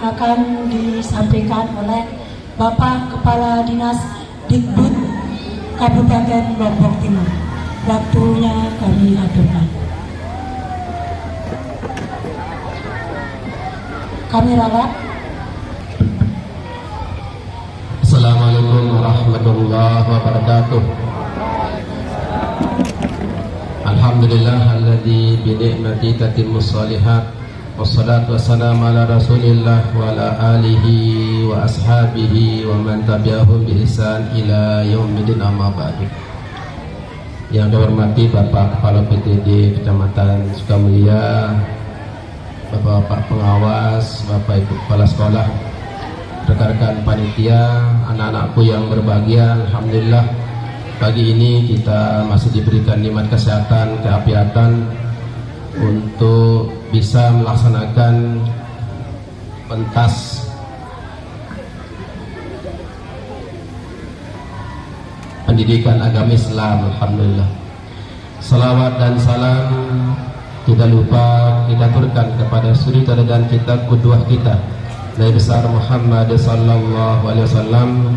akan disampaikan oleh Bapak Kepala Dinas Dikbud Kabupaten Lombok Timur. Waktunya kami aturkan. Kamera. Assalamualaikum warahmatullahi wabarakatuh. Alhamdulillahilladzi bi ni'mati tatimmus shalihat. Wassalatu wassalamu ala Rasulillah wa ala alihi wa ashabihi wa man tabi'ahum bi ihsan ila yaumil amma ba'du. Yang dihormati Bapak Kepala PTD Kecamatan Sukamulia, Bapak-bapak pengawas, Bapak Ibu kepala sekolah, rekan-rekan panitia, anak-anakku yang berbahagia, alhamdulillah pagi ini kita masih diberikan nikmat kesehatan, keapiatan untuk bisa melaksanakan pentas pendidikan agama Islam. Alhamdulillah, salawat dan salam tidak lupa kita aturkan kepada suri teladan kita, qudwah kita, Nabi besar Muhammad sallallahu alaihi wasallam,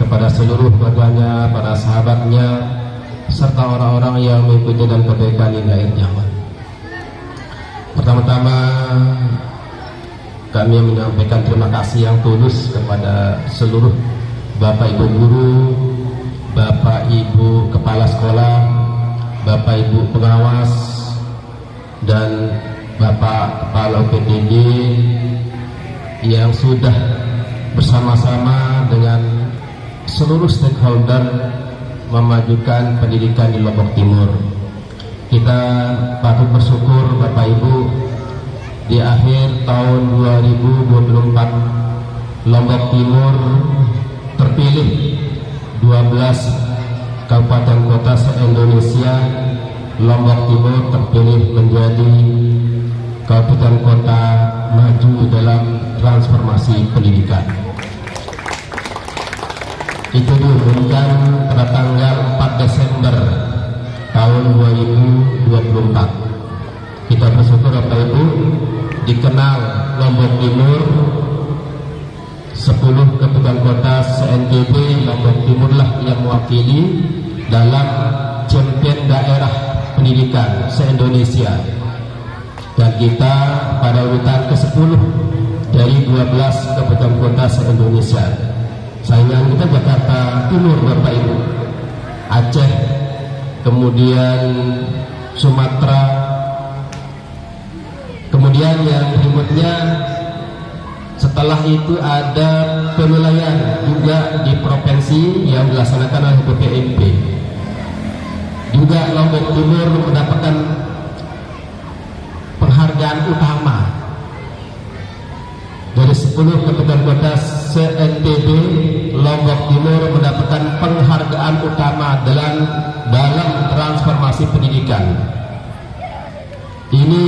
kepada seluruh keluarganya, para sahabatnya, serta orang-orang yang mengikuti dan kebaikan hingga akhir nyawa. Pertama-tama kami menyampaikan terima kasih yang tulus kepada seluruh Bapak Ibu guru, Bapak Ibu kepala sekolah, Bapak Ibu pengawas, dan Bapak Kepala PTD yang sudah bersama-sama dengan seluruh stakeholder memajukan pendidikan di Lombok Timur. Kita patut bersyukur Bapak Ibu, di akhir tahun 2024 Lombok Timur terpilih 12 kabupaten kota se-Indonesia. Lombok Timur terpilih menjadi kabupaten kota maju dalam transformasi pendidikan. Itu diumumkan pada tanggal 4 Desember tahun 2024. Kita bersyukur Bapak Ibu, dikenal Lombok Timur 10 kabupaten kota se-NTB, Lombok Timur lah yang mewakili dalam champion daerah pendidikan se-Indonesia. Dan kita pada urutan ke-10 dari 12 kabupaten kota se-Indonesia. Saingan kita Jakarta Timur Bapak Ibu, Aceh, kemudian Sumatera, kemudian yang berikutnya setelah itu ada penilaian juga di provinsi yang dilaksanakan oleh BPMP. Juga Lombok Timur mendapatkan penghargaan utama dari 10 kabupaten kota se-NTB. Lombok Timur mendapatkan penghargaan utama dalam transformasi pendidikan. Ini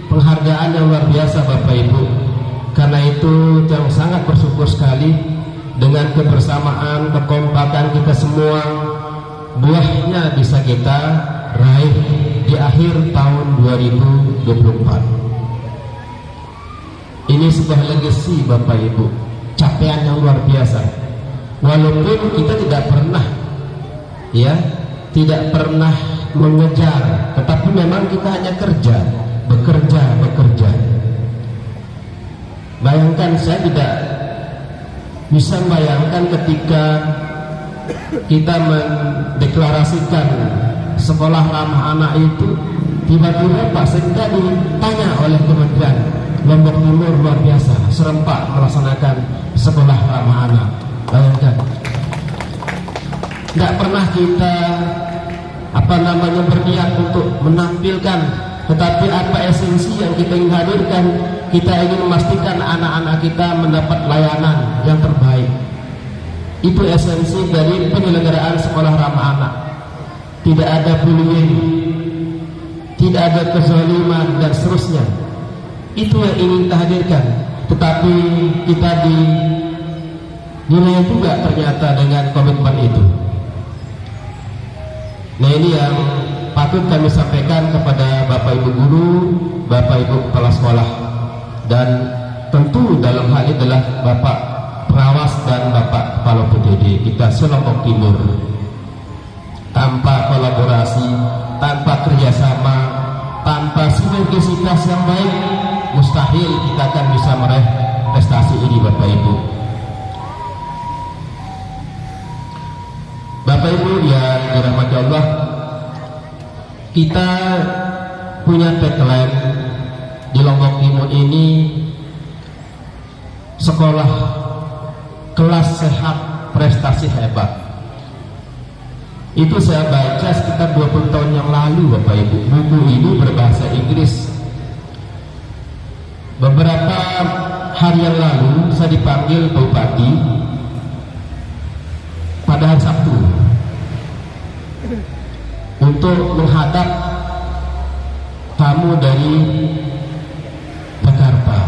penghargaan yang luar biasa Bapak Ibu. Karena itu yang sangat bersyukur sekali dengan kebersamaan, kekompakan kita semua, buahnya bisa kita raih di akhir tahun 2024. Ini sebuah legacy Bapak Ibu, capaian yang luar biasa. Walaupun kita tidak pernah mengejar, tetapi memang kita hanya bekerja. Bayangkan, saya tidak bisa membayangkan ketika kita mendeklarasikan sekolah ramah anak itu, tiba-tiba Pak Sekda ditanya oleh Kementerian, Lombok Timur luar biasa serempak melaksanakan sekolah ramah anak. Bayangkan, tidak pernah kita berniat untuk menampilkan, tetapi apa esensi yang kita ingin hadirkan? Kita ingin memastikan anak-anak kita mendapat layanan yang terbaik. Itu esensi dari penyelenggaraan sekolah ramah anak. Tidak ada bullying, tidak ada kezaliman dan seterusnya. Itu yang ingin kita hadirkan. Tetapi kita dinilai juga ternyata dengan komitmen itu. Nah, ini yang patut kami sampaikan kepada Bapak Ibu guru, Bapak Ibu kepala sekolah, dan tentu dalam hal ini adalah Bapak Pengawas dan Bapak Kepala PDD kita Lombok Timur. Tanpa kolaborasi, tanpa kerjasama, tanpa sinergisitas yang baik, mustahil kita akan bisa meraih prestasi ini, Bapak Ibu. Bapak Ibu yang dirahmati Allah, kita punya tagline di Lombok Timur ini, sekolah kelas sehat prestasi hebat. Itu saya baca sekitar 20 tahun yang lalu, Bapak Ibu. Buku ini berbahasa Inggris. Beberapa hari yang lalu saya dipanggil Bupati pada hari Sabtu untuk menghadap tamu dari Jakarta,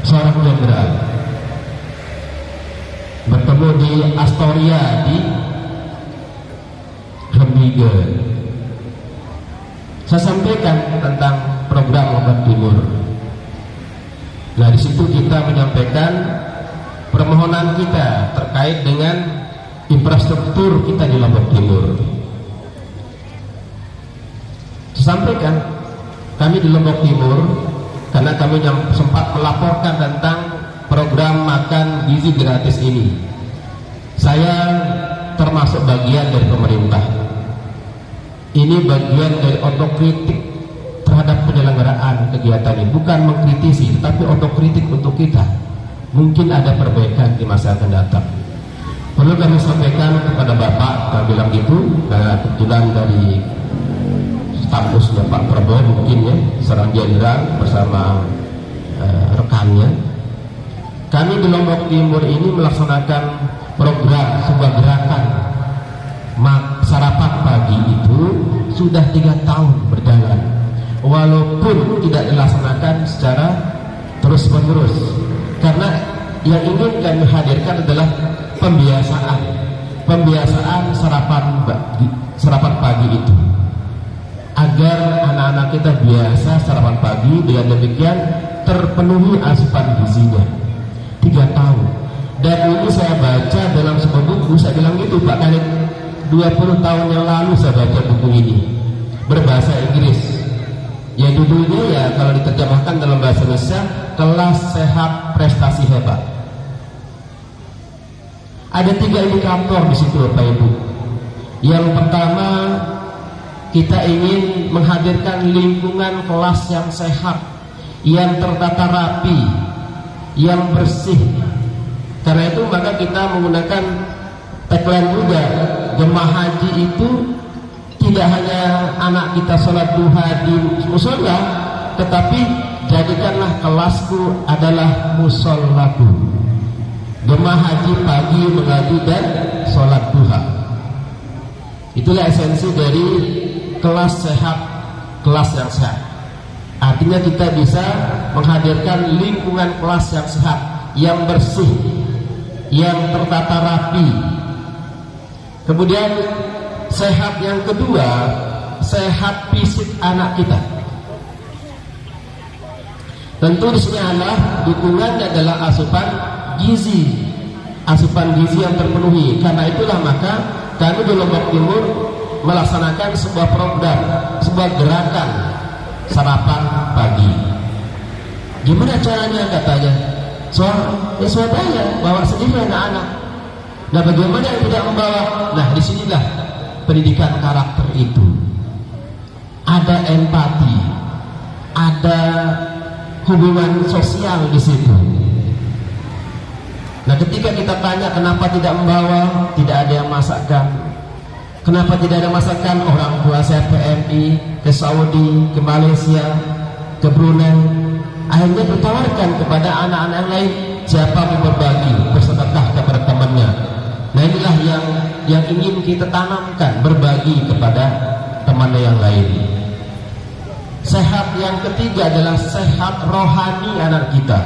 seorang jenderal, bertemu di Astoria di Rembige. Saya sampaikan tentang program Lombok Timur. Nah, di situ kita menyampaikan permohonan kita terkait dengan infrastruktur kita di Lombok Timur. Saya sampaikan kami di Lombok Timur, karena kami yang sempat melaporkan tentang program makan gizi gratis ini, saya termasuk bagian dari pemerintah. Ini bagian dari otokritik terhadap penyelenggaraan kegiatan ini, bukan mengkritisi, tetapi otokritik untuk kita. Mungkin ada perbaikan di masa akan datang. Perlu kami sampaikan kepada Bapak, kami bilang gitu, karena kebetulan dari statusnya Pak Prabowo mungkin ya, seorang jenderal bersama rekannya. Kami di Lombok Timur ini melaksanakan program sebuah gerakan sarapan pagi itu sudah 3 tahun berjalan, walaupun tidak dilaksanakan secara terus-menerus, karena yang ingin kami hadirkan adalah pembiasaan sarapan pagi itu, agar anak-anak kita biasa sarapan pagi, dengan demikian terpenuhi asupan gizinya. 3 tahun. Dan ini saya baca dalam sebuah buku, saya bilang gitu Pak Kanit, 20 tahun yang lalu saya baca buku ini berbahasa Inggris. Ya judulnya ya kalau diterjemahkan dalam bahasa Indonesia, kelas sehat prestasi hebat. Ada 3 indikator di situ Bapak Ibu. Yang pertama, kita ingin menghadirkan lingkungan kelas yang sehat, yang tertata rapi, yang bersih. Karena itu maka kita menggunakan tagline juga, jemaah haji itu tidak hanya anak kita sholat duha di musola, tetapi jadikanlah kelasku adalah musolaku. Jemaah haji pagi mengaji dan sholat duha. Itulah esensi dari kelas sehat, kelas yang sehat. Artinya kita bisa menghadirkan lingkungan kelas yang sehat, yang bersih, yang tertata rapi. Kemudian sehat yang kedua, sehat fisik anak kita. Tentu di sini adalah dukungannya adalah asupan gizi yang terpenuhi. Karena itulah maka kami di Lombok Timur melaksanakan sebuah program, sebuah gerakan sarapan pagi. Gimana caranya katanya? Swadaya bawa sendiri anak-anak. Nah, bagaimana yang tidak membawa? Nah, disinilah pendidikan karakter itu. Ada empati, ada hubungan sosial di situ. Nah, ketika kita tanya kenapa tidak membawa, tidak ada yang masakkan. Kenapa tidak ada masakan? Orang tua saya PMI ke Saudi, ke Malaysia, ke Brunei. Akhirnya bertawarkan kepada anak-anak yang lain, siapa mau berbagi, bersedekah kepada temannya. Nah, inilah yang ingin kita tanamkan, berbagi kepada temannya yang lain. Sehat yang ketiga adalah sehat rohani anak kita.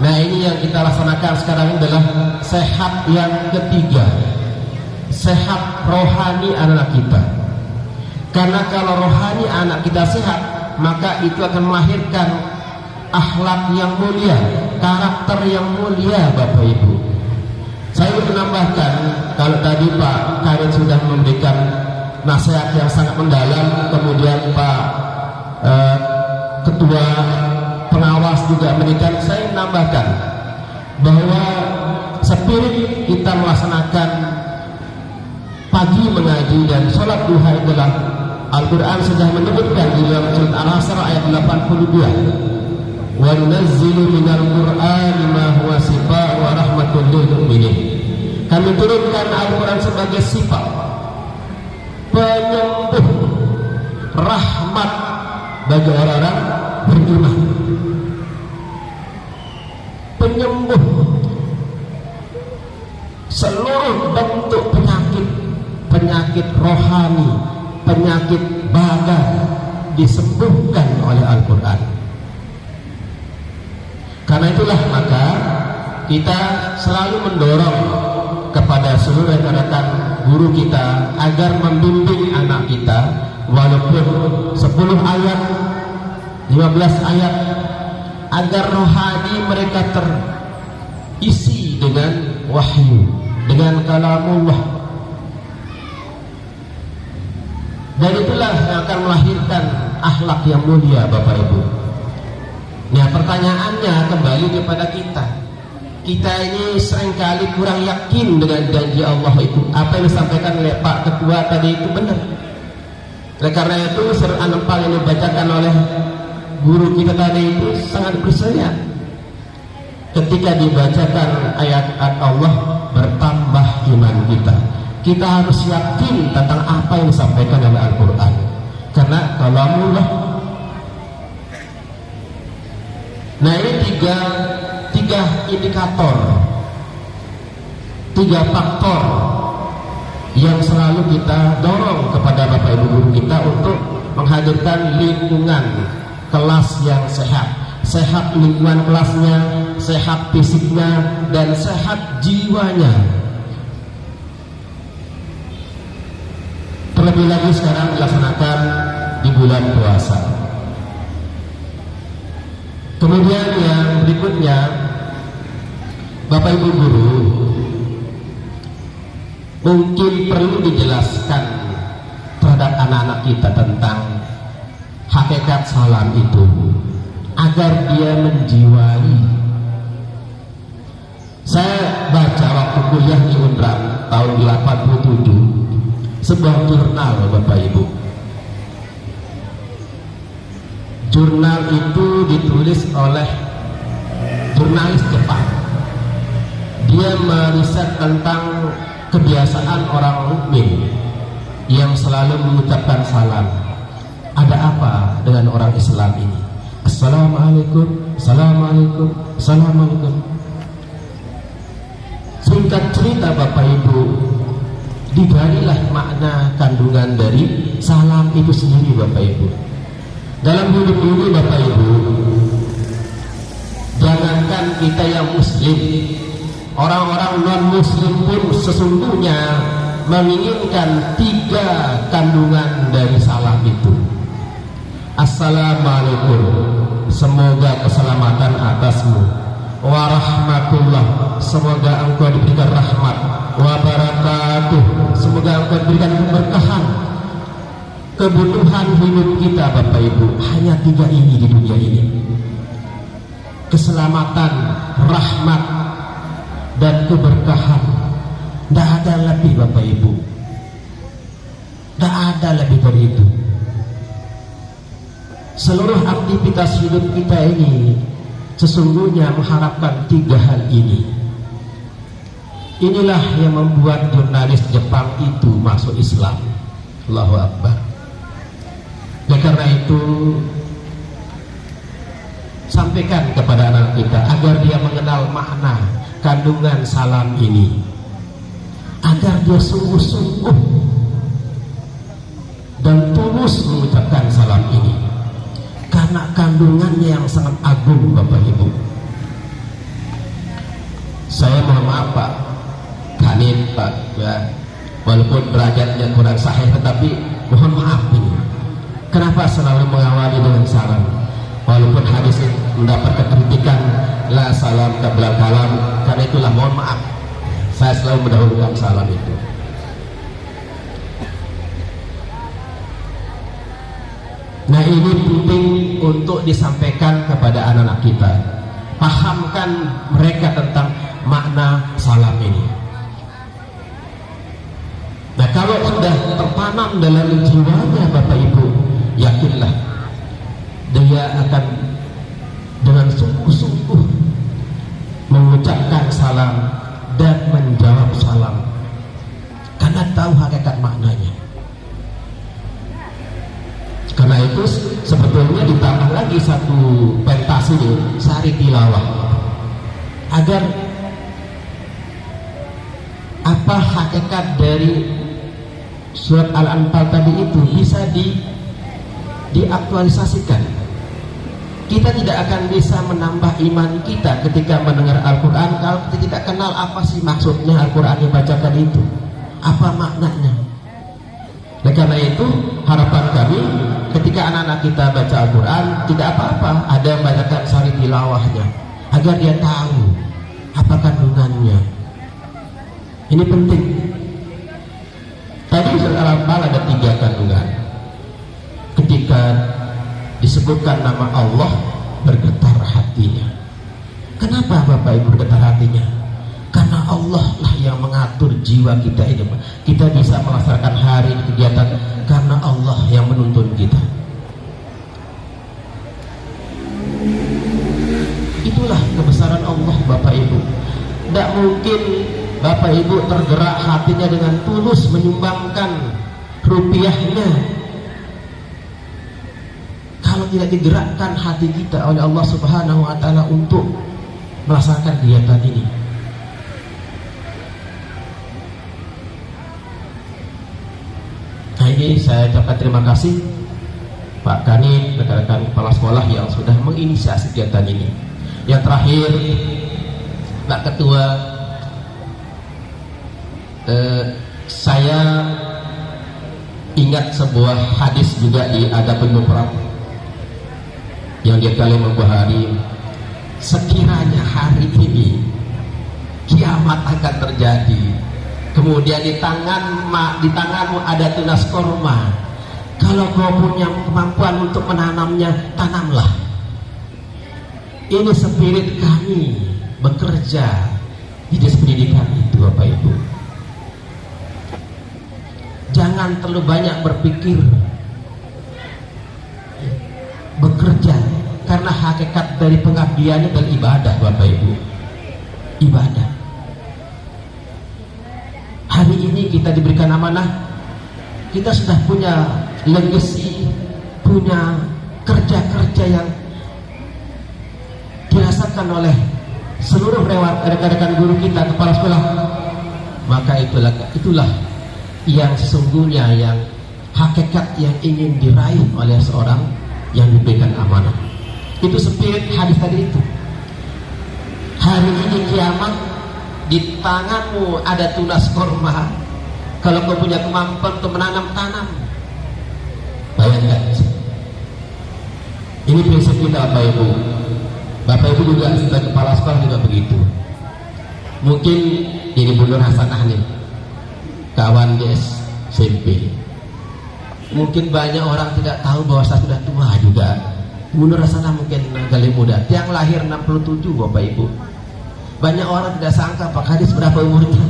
Nah, ini yang kita laksanakan sekarang ini adalah sehat yang ketiga, sehat rohani anak kita. Karena kalau rohani anak kita sehat, maka itu akan melahirkan akhlak yang mulia, karakter yang mulia Bapak Ibu. Saya ingin menambahkan, kalau tadi Pak Karin sudah memberikan nasihat yang sangat mendalam, kemudian Pak Ketua Pengawas juga memberikan, saya ingin menambahkan bahwa spirit kita melaksanakan pagi mengaji dan sholat duha adalah Al-Quran sudah menyebutkan di dalam surat Al-Asr ayat 82, wa nunazzilu minal Qur'ani ma huwa shifa' wa rahmatul lil mu'minin. Kami turunkan Al-Quran sebagai sifat penyembuh, rahmat bagi orang-orang beriman, penyembuh seluruh bentuk penyakit rohani, penyakit badan disembuhkan oleh Al-Quran. Karena itulah maka kita selalu mendorong kepada seluruh rekan-rekan guru kita agar membimbing anak kita, walaupun 10 ayat 15 ayat, agar rohani mereka terisi dengan wahyu, dengan kalamullah. Dan itulah yang akan melahirkan akhlak yang mulia Bapak Ibu. Nah, pertanyaannya kembali kepada kita. Kita ini seringkali kurang yakin dengan janji Allah itu. Apa yang disampaikan oleh Pak Ketua tadi itu benar. Oleh karena itu surat An-Nahl yang dibacakan oleh guru kita tadi itu sangat bersedia. Ketika dibacakan ayat-ayat Allah, bertambah iman kita. Kita harus yakin tentang apa yang disampaikan oleh Al-Quran. Karena kalamullah. Nah, ini tiga indikator, 3 faktor yang selalu kita dorong kepada Bapak Ibu guru kita untuk menghadirkan lingkungan kelas yang sehat. Sehat lingkungan kelasnya, sehat fisiknya, dan sehat jiwanya. Terlebih lagi sekarang dilaksanakan di bulan puasa. Kemudian yang berikutnya, Bapak Ibu guru, mungkin perlu dijelaskan terhadap anak-anak kita tentang hakikat salam itu, agar dia menjiwai. Saya baca waktu kuliah di Unram tahun 87 sebuah jurnal Bapak Ibu. Jurnal itu ditulis oleh jurnalis Jepang. Dia meriset tentang kebiasaan orang mukmin yang selalu mengucapkan salam. Ada apa dengan orang Islam ini? Assalamualaikum, assalamualaikum, assalamualaikum. Singkat cerita Bapak Ibu, digalilah makna kandungan dari salam itu sendiri Bapak Ibu. Dalam hidup ini Bapak Ibu, jangankan kita yang muslim, orang-orang non-muslim pun sesungguhnya menginginkan 3 kandungan dari salam itu. Assalamualaikum, semoga keselamatan atasmu. Warahmatullah, semoga engkau diberikan rahmat. Wabarakatuh, semoga engkau diberikan keberkahan. Kebutuhan hidup kita Bapak Ibu hanya 3 ini di dunia ini: keselamatan, rahmat, dan keberkahan. Tidak ada lebih Bapak Ibu, tidak ada lebih dari itu. Seluruh aktivitas hidup kita ini sesungguhnya mengharapkan 3 hal ini. Inilah yang membuat jurnalis Jepang itu masuk Islam. Allahu Akbar. Dan karena itu, sampaikan kepada anak kita agar dia mengenal makna kandungan salam ini, agar dia sungguh-sungguh dan tulus mengucapkan salam ini, karena kandungannya yang sangat agung Bapak Ibu. Saya mohon maaf Pak Kanit, Pak ya, walaupun derajatnya kurang sahih, tetapi mohon maaf ini, kenapa selalu mengawali dengan salam? Walaupun hadis mendapat kritikan la salam qablal kalam, karena itulah mohon maaf saya selalu mendahulukan salam itu. Nah, ini penting untuk disampaikan kepada anak-anak kita. Pahamkan mereka tentang makna salam ini. Nah, kalau sudah tertanam dalam jiwanya Bapak Ibu, yakinlah dia akan dengan sungguh-sungguh mengucapkan salam dan menjawab salam karena tahu hakikat maknanya. Karena itu sebetulnya ditambah lagi satu pentas ini, sari tilawah, agar apa hakikat dari surat Al-Anfal tadi itu bisa diaktualisasikan. Kita tidak akan bisa menambah iman kita ketika mendengar Al-Quran kalau kita tidak kenal apa sih maksudnya Al-Quran yang dibacakan itu, apa maknanya. Nah, karena itu harapan kami ketika anak-anak kita baca Al-Quran, tidak apa-apa ada yang bacakan sari tilawahnya agar dia tahu apa kandungannya. Ini penting. Tadi surat Al-Anfal ada 3 kandungan. Ketika disebutkan nama Allah, bergetar hatinya. Kenapa Bapak Ibu bergetar hatinya? Karena Allah lah yang mengatur jiwa kita ini. Kita bisa melaksanakan hari ini kegiatan karena Allah yang menuntun kita. Itulah kebesaran Allah Bapak Ibu. Tidak mungkin Bapak Ibu tergerak hatinya dengan tulus menyumbangkan rupiahnya kalau tidak digerakkan hati kita oleh Allah Subhanahu wa Ta'ala untuk melaksanakan kegiatan ini. Nah, ini saya ucapkan terima kasih Pak Kanit, rekan-rekan kepala sekolah yang sudah menginisiasi kegiatan ini. Yang terakhir, Pak Ketua, saya ingat sebuah hadis juga di Adabul Mufrad yang dia kalimah Bukhari, sekiranya hari ini kiamat akan terjadi, kemudian di tanganmu ada tunas korma, kalau kau punya kemampuan untuk menanamnya, tanamlah. Ini spirit kami bekerja di dinas pendidikan itu Bapak Ibu. Jangan terlalu banyak berpikir, bekerja, karena hakikat dari pengabdiannya adalah ibadah Bapak Ibu. Ibadah. Hari ini kita diberikan amanah, kita sudah punya legacy, punya kerja-kerja yang dirasakan oleh seluruh rekan-rekan guru kita, kepala sekolah. Maka itulah yang sesungguhnya, yang hakikat yang ingin diraih oleh seorang yang diberikan amanah. Itu spirit hadis tadi itu. Hari ini kiamat, di tanganmu ada tunas korma, kalau kau punya kemampuan untuk menanam, tanam. Bayangkan, ini prinsip kita Bapak Ibu. Bapak Ibu juga sebagai kepala sekolah juga begitu. Mungkin ini Bu Nur Hasanah nih, kawan di SMP. Mungkin banyak orang tidak tahu bahwa saya sudah tua juga. Bu Nur Hasanah mungkin agak muda, yang lahir 67 Bapak Ibu. Banyak orang tidak sangka Pak Kadis berapa umurnya.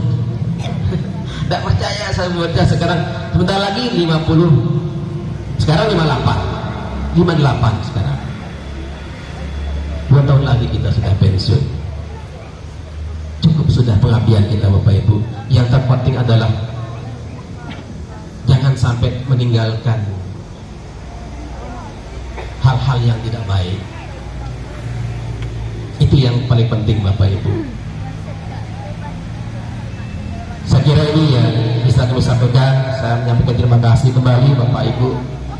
Tidak percaya saya baca sekarang, sebentar lagi 50, sekarang 58 sekarang. 2 tahun lagi kita sudah pensiun. Cukup sudah pengabdian kita Bapak Ibu. Yang terpenting adalah jangan sampai meninggalkan hal-hal yang tidak baik. Itu yang paling penting Bapak Ibu. Saya kira ini ya bisa kami sampaikan. Saya menyampaikan terima kasih kembali Bapak Ibu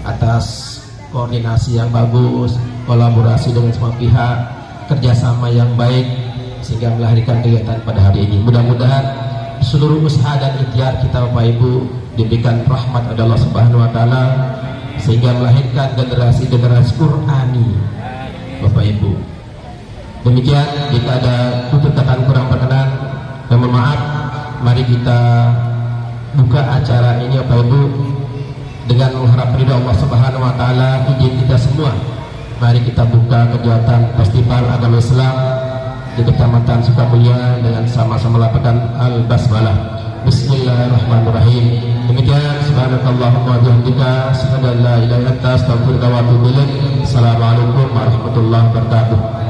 atas koordinasi yang bagus, kolaborasi dengan semua pihak, kerjasama yang baik sehingga melahirkan kegiatan pada hari ini. Mudah-mudahan seluruh usaha dan ikhtiar kita Bapak Ibu diberikan rahmat oleh Allah Subhanahu wa Ta'ala sehingga melahirkan generasi-generasi Qurani Bapak Ibu. Demikian, jika ada tutur-kata kurang berkenan, dan mohon maaf, mari kita buka acara ini Bapak Ibu dengan mengharap ridha Allah Subhanahu wa taala. Izin kita semua, mari kita buka kegiatan Festival Agama Islam di Kecamatan Sukamulya dengan sama-sama melakukan al-basmalah. Bismillahirrahmanirrahim. Demikian, subhanakallahumma wa bihamdika, asyhadu an la ilaha illa anta, astaghfiruka wa atubu ilaik. Assalamualaikum warahmatullahi wabarakatuh.